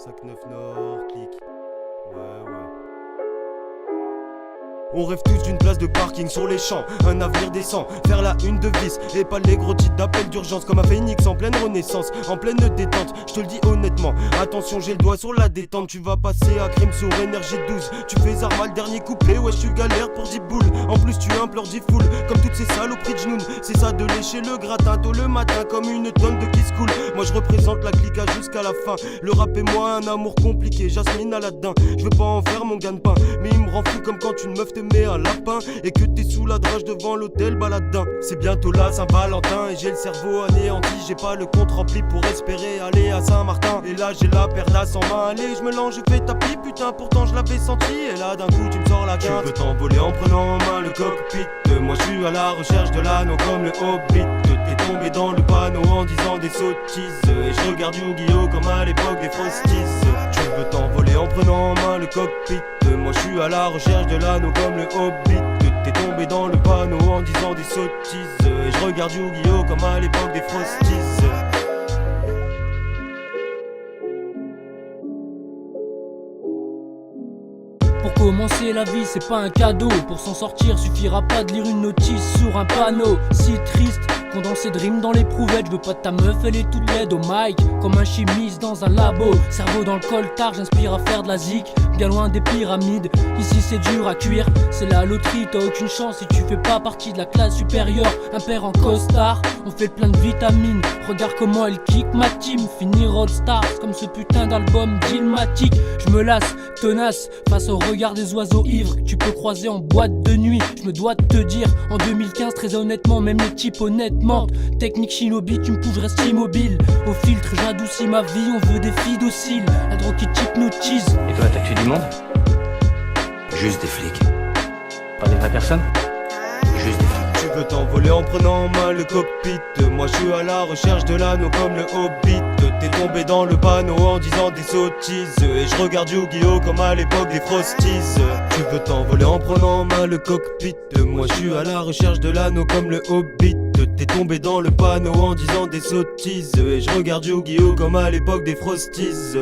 5-9 Nord, clic. Ouais. On rêve tous d'une place de parking sur les champs, un avenir décent, faire la une de vis et pas les gros titres d'appel d'urgence comme un phénix en pleine renaissance, en pleine détente, je te le dis honnêtement. Attention, j'ai le doigt sur la détente, tu vas passer à crime sur énergie 12. Tu fais arma le dernier couplet, ouais je galère pour 10 boules. En plus tu implores 10 foules, comme toutes ces saloperies de genoux. C'est ça de lécher le gratin tôt le matin comme une tonne de kiss cool. Moi je représente la clique jusqu'à la fin. Le rap et moi un amour compliqué, Jasmine Aladdin. Je veux pas en faire mon gagne-pain, mais il me rend fou comme quand une meuf te met un lapin et que t'es sous la drage devant l'hôtel baladin. C'est bientôt la Saint-Valentin et j'ai le cerveau anéanti. J'ai pas le compte rempli pour espérer aller à Saint-Martin. Et là j'ai la perdasse en main, allez je me lance, je fais tapis. Putain pourtant je l'avais senti et là d'un coup tu me sors la gueule. Tu veux t'envoler en prenant en main le cockpit. Moi je suis à la recherche de l'anneau comme le Hobbit. T'es tombé dans le panneau en disant des sottises et je regarde Yu-Gi-Oh comme à l'époque des Frosties. Tu veux t'envoler en prenant en main le cockpit. Moi je suis à la recherche de l'anneau comme le Hobbit. T'es tombé dans le panneau en disant des sottises et je regarde Yu-Gi-Oh comme à l'époque des Frosties. Pour commencer la vie c'est pas un cadeau. Pour s'en sortir suffira pas de lire une notice sur un panneau. Si triste, condensé de rimes dans l'éprouvettes. Je veux pas de ta meuf, elle est toute laide au mic comme un chimiste dans un labo. Cerveau dans le coltard, j'inspire à faire de la zik. Bien loin des pyramides, ici c'est dur à cuire. C'est la loterie, t'as aucune chance si tu fais pas partie de la classe supérieure. Un père en costard, on fait plein de vitamines. Regarde comment elle kick ma team. Finir All Stars comme ce putain d'album d'Ilmatic. Je me lasse, tenace, face au regard des oiseaux ivres que tu peux croiser en boîte de nuit. Je me dois de te dire, en 2015 très honnêtement, même les types honnêtement. Technique shinobi, tu me pouves, je reste immobile. Au filtre j'adoucis ma vie, on veut des filles dociles. La drogue qui t'hypnotise. Et toi, t'as tué du monde? Juste des flics. Pas des vraies personnes? Juste des flics. Tu veux t'envoler en prenant en main le cockpit. Moi je suis à la recherche de l'anneau comme le Hobbit. T'es tombé dans le panneau en disant des sottises et je regarde Yu-Gi-Oh comme à l'époque des Frosties. Tu veux t'envoler en prenant en main le cockpit. Moi je suis à la recherche de l'anneau comme le Hobbit. T'es tombé dans le panneau en disant des sottises et je regarde Yu-Gi-Oh comme à l'époque des Frosties.